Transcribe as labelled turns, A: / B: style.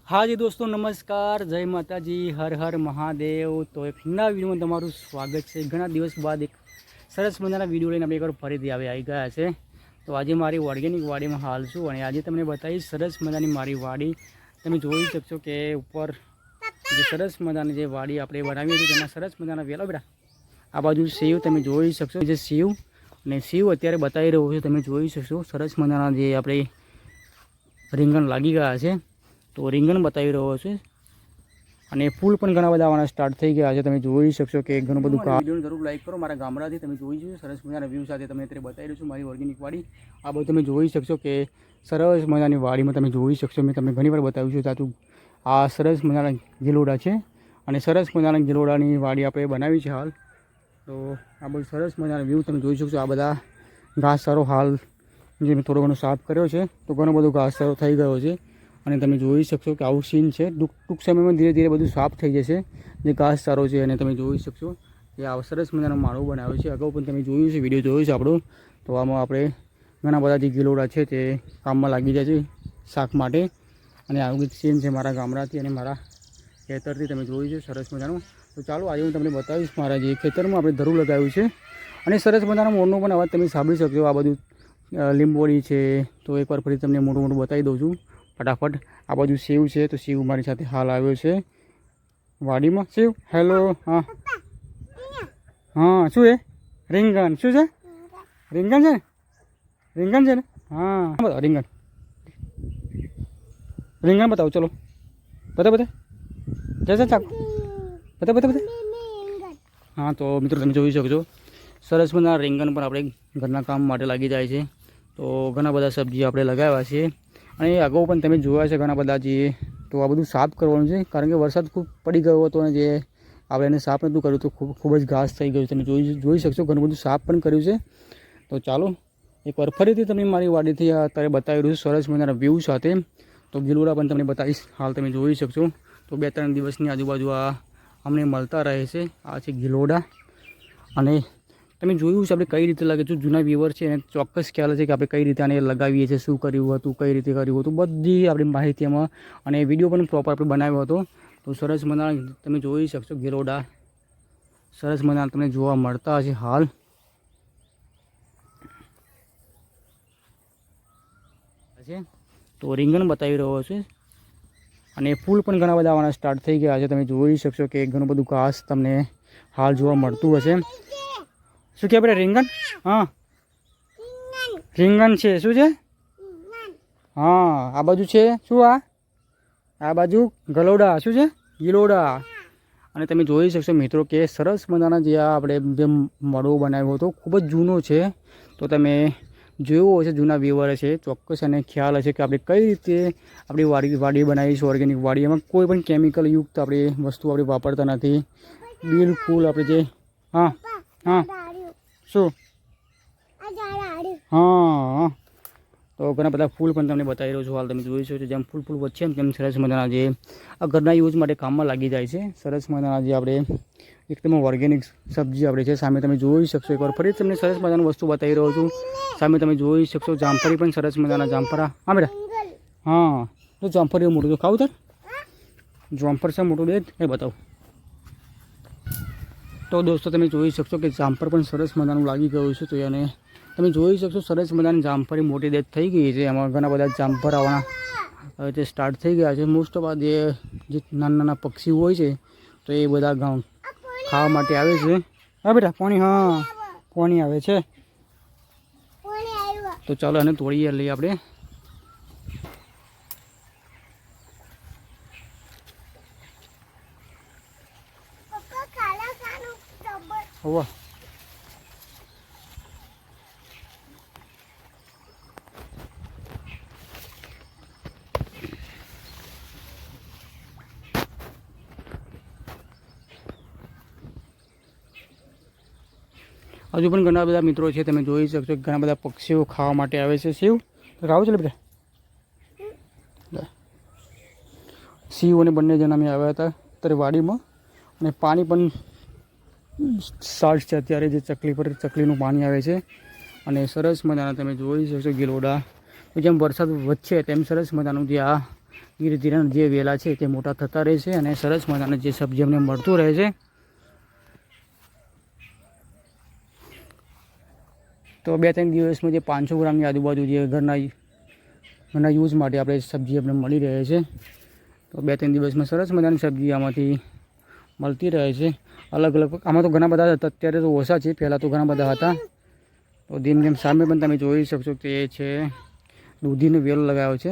A: हाँ जी दोस्तों, नमस्कार, जय माताजी, हर हर महादेव। तो एक नवा वीडियोમાં તમારું સ્વાગત છે। ઘણા દિવસ બાદ એક સરસ મજાના વિડીયો લઈને આપણે એકવાર ફરીથી આવી ગયા છે। તો આજે મારી ઓર્ગેનિક વાડીમાં હાલ છું અને આજે તમને બતાવીશ સરસ મજાની મારી વાડી। તમે જોઈ શકશો કે ઉપર જે સરસ મજાની જે વાડી આપણે બનાવી છે તેમાં સરસ મજાના વેલા બેટા આ બાજુ સેવ તમે જોઈ શકશો, જે સેવ અને સેવ અત્યારે બતાવી રહ્યો છે તમે જોઈ શકશો। સરસ મજાના જે આપણે રીંગણ લાગી ગયા છે તો રીંગણ બતાવી રહ્યો છે અને ફૂલ પણ ઘણા બધા આવવાના સ્ટાર્ટ થઈ ગયા છે। તમે જોઈ શકશો કે ઘણું બધું વિડીયોને જરૂર લાઈક કરો। મારા ગામડાથી તમે જોઈ શકો સરસ મજાના વ્યૂ સાથે તમને અત્યારે બતાવી રહ્યો છું મારી ઓર્ગેનિક વાડી। આ બધું તમે જોઈ શકશો કે સરસ મજાની વાડીમાં તમે જોઈ શકશો, મેં તમને ઘણીવાર બતાવ્યું છે તાતું આ સરસ મજાના ગિલોડા છે અને સરસ મજાના ગિલોડાની વાડી આપણે બનાવી છે હાલ। તો આ બધું સરસ મજાના વ્યૂ તમે જોઈ શકશો। આ બધા ઘાસચારો હાલ જે મેં થોડો ઘણો સાફ કર્યો છે તો ઘણો બધો ઘાસચારો થઈ ગયો છે અને તમે જોઈ શકશો કે આવું સીન છે। ટૂંક સમયમાં ધીરે ધીરે બધું સાફ થઈ જશે જે ઘાસચારો છે અને તમે જોઈ શકશો કે આ સરસ મજાનો માળો બનાવ્યો છે। અગાઉ પણ તમે જોયું છે, વિડીયો જોયો છે આપણો। તો આમાં આપણે ઘણા બધા જે ગિલોડા છે તે કામમાં લાગી જાય છે શાક માટે અને આવું સીન છે મારા ગામડાથી અને મારા ખેતરથી તમે જોયું છે સરસ મજાનું। તો ચાલો આજે હું તમને બતાવીશ મારા જે ખેતરમાં આપણે ધરું લગાવ્યું છે અને સરસ મજાનો મોરનો પણ અવાજ તમે સાંભળી શકશો। આ બધું લીંબોળી છે તો એકવાર ફરી તમને મોટું મોટું બતાવી દઉં છું ફટાફટ। આ બાજુ સેવ છે તો સેવ મારી સાથે હાલ આવ્યો છે વાડીમાં। સેવ હેલો, હા હા, શું છે? રીંગણ શું છે? રીંગણ છે ને, રીંગણ છે ને, હા બતાવો રીંગણ, રીંગણ બતાવો, ચલો બતા જશે ચાક બતા। હા તો મિત્રો તમે જોઈ શકો છો સરસ મજાના રીંગણ પણ આપણે ઘરના કામ માટે લાગી જાય છે। તો ઘણા બધા સબ્જી આપણે લગાવ્યા છે અને અગાઉ પણ તમે જોયા છે ઘણા બધા જે। તો આ બધું સાફ કરવાનું છે કારણ કે વરસાદ ખૂબ પડી ગયો હતો અને જે આપણે એને સાફ નહોતું કર્યું તો ખૂબ જ ઘાસ થઈ ગયું। તમે જોઈ શકશો ઘણું બધું સાફ પણ કર્યું છે। તો ચાલો એકવાર ફરીથી તમને મારી વાડીથી અત્યારે બતાવી રહ્યું છું સરસ મજાના વ્યૂ સાથે। તો ગિલોડા પણ તમને બતાવીશ હાલ તમે જોઈ શકશો। તો 2-3 દિવસની આજુબાજુ આ અમને મળતા રહે છે। આ છે ગિલોડા અને તમે જોયું છે આપણે કઈ રીતે લાગે છે। જૂના વ્યુઅર છે એને ચોક્કસ ખ્યાલ છે કે આપણે કઈ રીતે આને લગાવીએ છીએ, શું કર્યું હતું, કઈ રીતે કર્યું હતું, બધી આપણી માહિતી એમાં અને વિડીયો પણ પ્રોપર આપણે બનાવ્યો હતો। તો સરસ મજાના તમે જોઈ શકશો ગિલોડા સરસ મજાના તમને જોવા મળતા હશે હાલ। તો રીંગણ બતાવી રહ્યો છે અને ફૂલ પણ ઘણા બધા આવવાના સ્ટાર્ટ થઈ ગયા છે। તમે જોઈ શકશો કે ઘણું બધું ઘાસ તમને હાલ જોવા મળતું હશે। શું કે આપણે રીંગણ, હા રીંગણ છે, શું છે? હા આ બાજુ છે શું, આ બાજુ ગલોડા, શું છે? ગિલોડા। અને તમે જોઈ શકશો મિત્રો કે સરસ મજાના જે આપણે જે મડો બનાવ્યો હતો ખૂબ જ જૂનો છે। તો તમે જોયું હશે જૂના વ્યુઅર છે ચોક્કસ અને ખ્યાલ હશે કે આપણે કઈ રીતે આપણી વાડી બનાવી છે ઓર્ગેનિક વાડી। એમાં કોઈ પણ કેમિકલ યુક્ત આપણે વસ્તુ આપણે વાપરતા નથી બિલકુલ। આપણે જે હા હા શું, હા તો ઘણા બધા ફૂલ પણ તમને બતાવી રહ્યો છું હાલ તમે જોઈ શકો છો। જેમ ફૂલ વચ્ચે તેમ સરસ મજાના જે આ ઘરના યુઝ માટે કામમાં લાગી જાય છે સરસ મજાના જે આપણે એકદમ ઓર્ગેનિક સબ્જી આપણે છે। સામે તમે જોઈ શકશો એકવાર ફરી તમને સરસ મજાનું વસ્તુ બતાવી રહ્યો છું। સામે તમે જોઈ શકશો જામફળી પણ સરસ મજાના જામફળા, હા બેટા હા તો જામફળી મોટું તો ખાવું તાર જામફળ છે મોટું દે એ બતાવો। તો દોસ્તો તમે જોઈ શકશો કે જામફળ પણ સરસ મજાનું લાગી ગયું છે। તો એને તમે જોઈ શકશો સરસ મજાની જામફળી મોટી દેખ થઈ ગઈ છે। એમાં ઘણા બધા જામફળ આવવાના તે સ્ટાર્ટ થઈ ગયા છે। મોસ્ટ ઓફ આ જે નાના નાના પક્ષીઓ હોય છે તો એ બધા ગામ ખાવા માટે આવે છે। હા બેટા પાણી, હા પાણી આવે છે। તો ચાલો એને તોડીએ લઈએ આપણે। હોવા હજુ પણ ઘણા બધા મિત્રો છે તમે જોઈ શકશો ઘણા બધા પક્ષીઓ ખાવા માટે આવે છે। શિવ ખાવું છે બેટા, શિવ અને બંને જણા અમે આવ્યા હતા અત્યારે વાડીમાં અને પાણી પણ સાલ્ટ છે અત્યારે જે ચકલી પર ચકલીનું પાણી આવે છે અને સરસ મજાના તમે જોઈ શકશો ગિલોડા। જેમ વરસાદ વધશે તેમ સરસ મજાનું જે આ ધીરે ધીરે જે વેલા છે તે મોટા થતા રહે છે અને સરસ મજાના જે સબ્જી અમને મળતું રહે છે. તો 2-3 દિવસમાં જે 500 ગ્રામની આજુબાજુ જે ઘરના યુઝ માટે આપણે સબ્જી અમને મળી રહે છે. તો 2-3 દિવસમાં સરસ મજાની સબ્જી આમાંથી મળતી રહે છે. અલગ અલગ આમાં તો ઘણા બધા હતા, અત્યારે તો ઓછા છે, પહેલાં તો ઘણા બધા હતા. તો જેમ જેમ સામે પણ તમે જોઈ શકશો કે એ છે દૂધીનો વેલો લગાવ્યો છે.